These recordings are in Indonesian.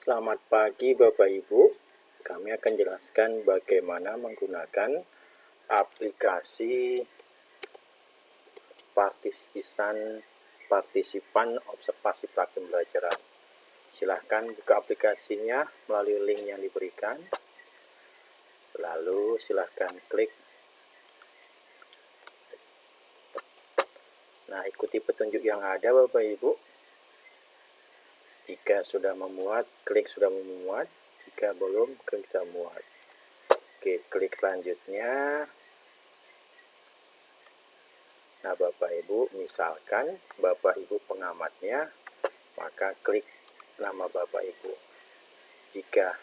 Selamat pagi Bapak Ibu, kami akan jelaskan bagaimana menggunakan aplikasi partisipan observasi praktik pembelajaran. Silahkan buka aplikasinya melalui link yang diberikan, lalu silahkan klik. Nah, ikuti petunjuk yang ada Bapak Ibu. Jika sudah memuat, klik sudah memuat. Jika belum, klik kita muat. Oke, klik selanjutnya. Nah, Bapak Ibu, misalkan Bapak Ibu pengamatnya, maka klik nama Bapak Ibu. Jika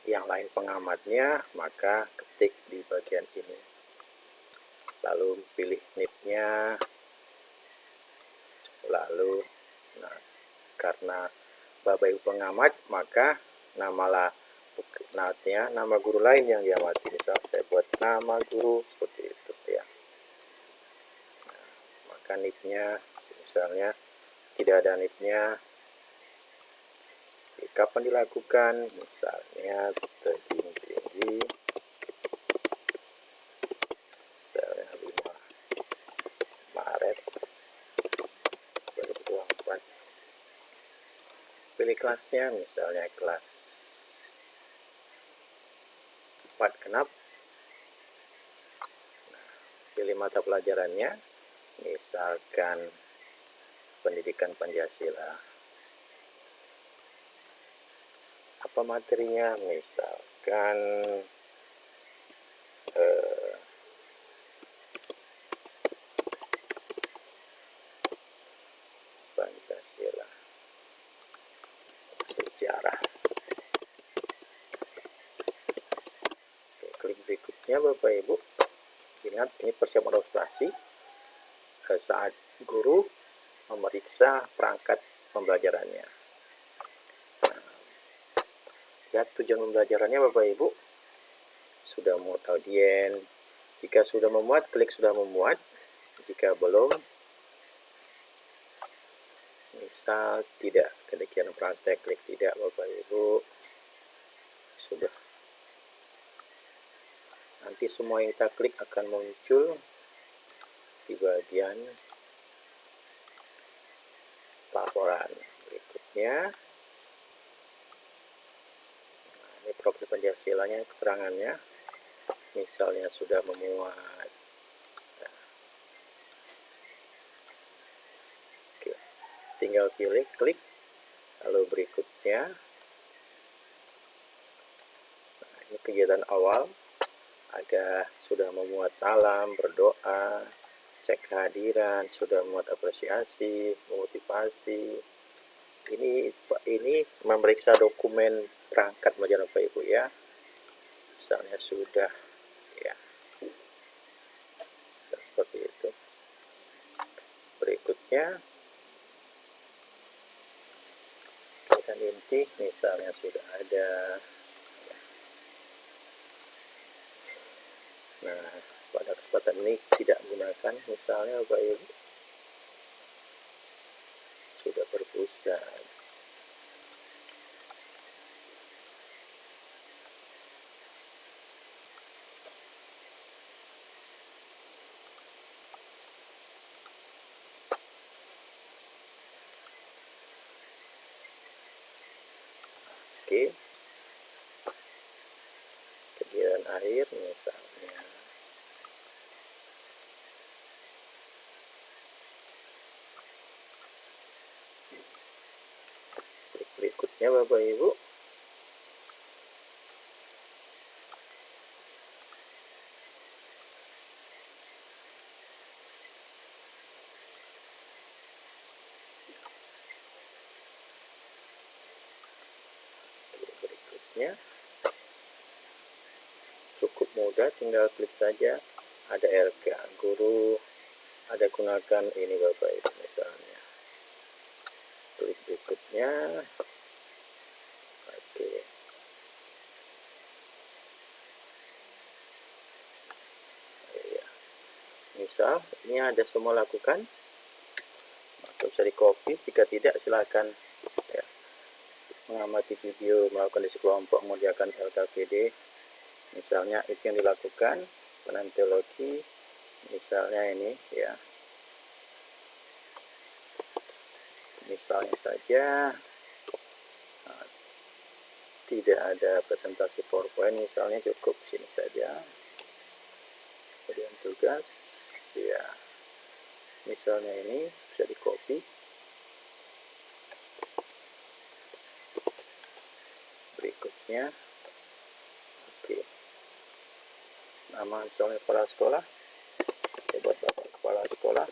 yang lain pengamatnya, maka ketik di bagian ini. Lalu pilih NIP-nya. Lalu, karena Bapak Ibu pengamat, maka nama guru lain yang diamati. Misal saya buat nama guru seperti itu ya. Maka NIP-nya misalnya tidak ada NIP-nya. Kapan dilakukan? Misalnya tertinggi misalnya 5 Maret 2024. Pilih kelasnya, misalnya kelas 4 genap. Pilih mata pelajarannya, misalkan pendidikan Pancasila. Apa materinya? Misalkan Pancasila, sejarah. Oke, klik berikutnya Bapak Ibu. Ingat, ini persiapan adaptasi saat guru memeriksa perangkat pembelajarannya. Lihat tujuan pembelajarannya Bapak Ibu. Sudah muat audien. Jika sudah memuat, klik sudah memuat. Jika belum, misal tidak, kemudian praktek, klik tidak Bapak Ibu. Sudah. Nanti semua yang kita klik akan muncul di bagian laporan berikutnya. Nah, ini profil Pancasilanya, keterangannya. Misalnya sudah memuat. Oke. Tinggal pilih, klik. Lalu berikutnya. Nah, ini kegiatan awal. Ada sudah memuat salam, berdoa, cek kehadiran, sudah memuat apresiasi, motivasi. Ini memeriksa dokumen perangkat pembelajaran Bapak Ibu ya. Misalnya sudah ya. Seperti itu. Berikutnya kegiatan inti, misalnya sudah ada. Nah, pada kesempatan ini tidak menggunakan, misalnya Bapak Ibu sudah berpusat. Oke. Kegiatan akhir misalnya. Klik berikutnya Bapak Ibu. Cukup mudah, tinggal klik saja. Ada RK guru, ada gunakan ini Bapak Ibu misalnya. Klik berikutnya. Oke. Ya. Misal ini ada semua lakukan, maka bisa di copy. Jika tidak silakan ya, mengamati video, melakukan diskusi kelompok, mengerjakan LKPD, misalnya itu yang dilakukan. Penantiologi misalnya ini ya, misalnya saja tidak ada presentasi PowerPoint, misalnya cukup sini saja. Kemudian tugas ya, misalnya ini bisa di copy, berikutnya oke, nama misalnya kepala sekolah, saya buat bapak kepala sekolah,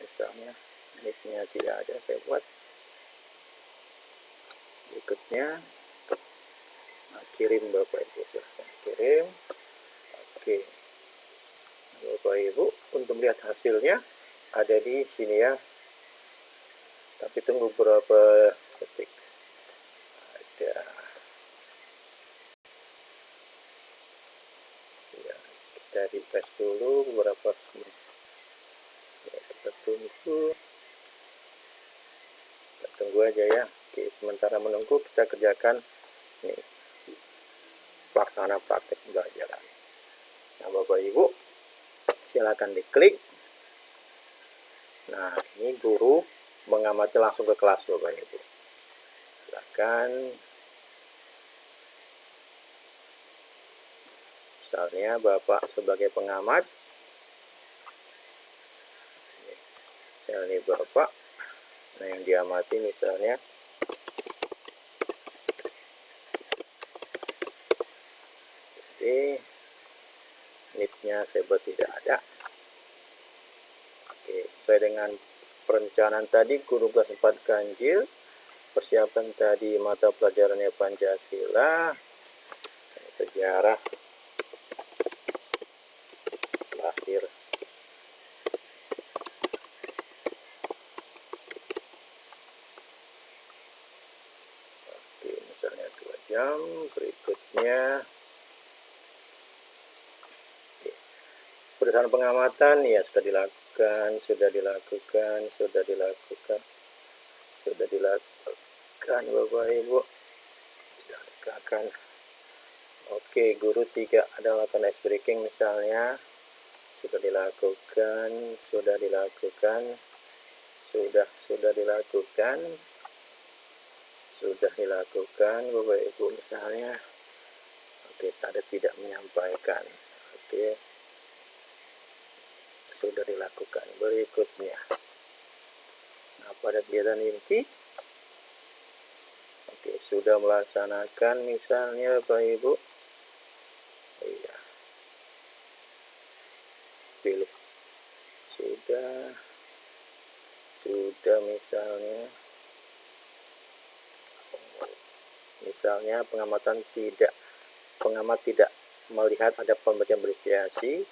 misalnya nicknya tidak ada, saya buat. Berikutnya kirim bapak ibu, silahkan kirim. Oke, bapak ibu untuk melihat hasilnya ada di sini ya, tapi tunggu beberapa detik. Ada ya, kita refresh dulu beberapa menit ya, kita tunggu aja ya. Oke, sementara menunggu kita kerjakan nih pelaksanaan praktek pembelajaran. Nah bapak ibu silakan diklik. Nah ini guru mengamati langsung ke kelas bapak ibu, silakan. Misalnya bapak sebagai pengamat, misalnya ini bapak, nah yang diamati misalnya NIP-nya saya buat tidak ada. Oke, sesuai dengan perencanaan tadi, guru kelas 4 ganjil, persiapan tadi mata pelajarannya Pancasila, sejarah lahir oke, misalnya 2 jam. Berikutnya berdasarkan pengamatan ya sudah dilakukan bapak ibu, sudah dilakukan. Oke, guru 3 ada melakukan ice breaking misalnya, sudah dilakukan bapak ibu misalnya. Oke, ada tidak menyampaikan, oke, sudah dilakukan. Berikutnya nah pada kegiatan inti oke, sudah melaksanakan misalnya bapak ibu, iya, pilih sudah misalnya pengamat tidak melihat ada pemberian berinisiasi.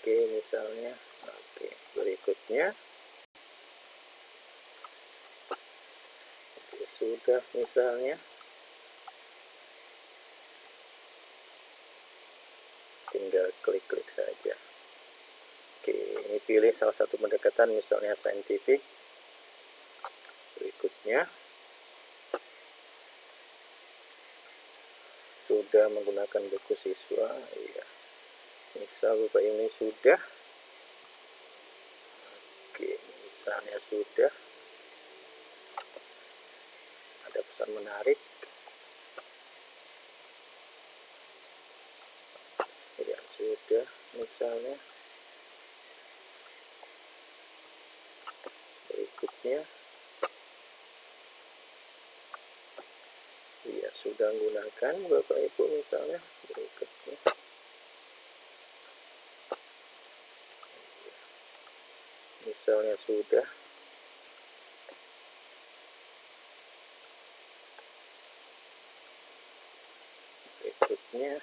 Oke, misalnya oke, berikutnya oke, sudah misalnya tinggal klik saja. Oke, ini pilih salah satu pendekatan misalnya saintifik. Berikutnya sudah menggunakan buku siswa, iya, misal bapak ini sudah. Oke, misalnya sudah ada pesan menarik ya, sudah misalnya. Berikutnya iya, sudah menggunakan bapak ibu misalnya. Berikutnya misalnya sudah. Berikutnya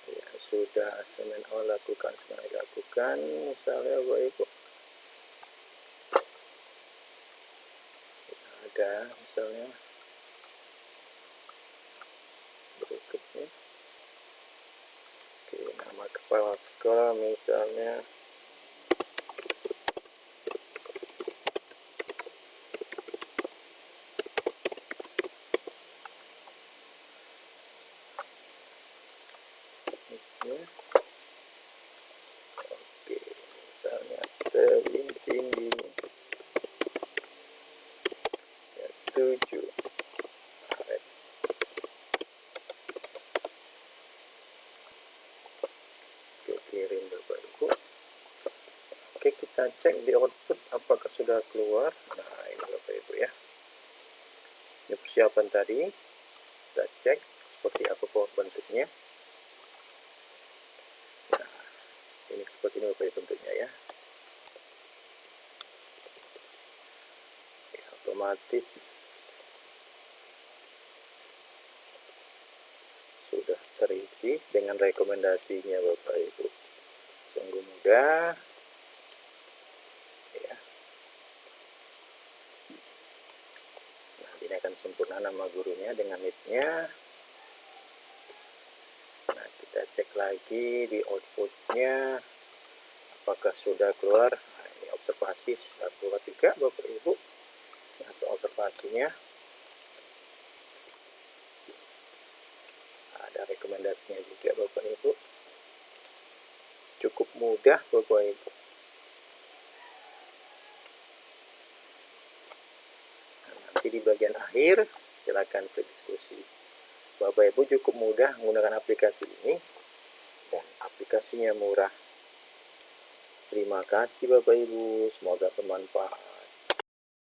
ya, sudah semen lakukan misalnya bapak ibu, ada misalnya. Berikutnya oke, nama kepala kepala sekolah misalnya. Oke, misalnya tebing tinggi 7 Maret. Oke, kirim Bapak Ibu. Oke, kita cek di output apakah sudah keluar. Nah, ini Bapak Ibu ya. Ini persiapan tadi. Kita cek seperti apa bentuknya. Nah, ini seperti ini Bapak Ibu bentuknya ya. Oke, otomatis sudah terisi dengan rekomendasinya Bapak Ibu. Sungguh mudah ya. Nah, ini akan sempurna nama gurunya dengan nicknya. Nah, kita cek lagi di outputnya apakah sudah keluar. Nah, ini observasi sudah keluar juga Bapak Ibu. Hasil observasinya ada rekomendasinya juga Bapak Ibu. Cukup mudah Bapak Ibu. Nah, nanti di bagian akhir silakan berdiskusi. Bapak Ibu cukup mudah menggunakan aplikasi ini dan aplikasinya murah. Terima kasih Bapak Ibu, semoga bermanfaat.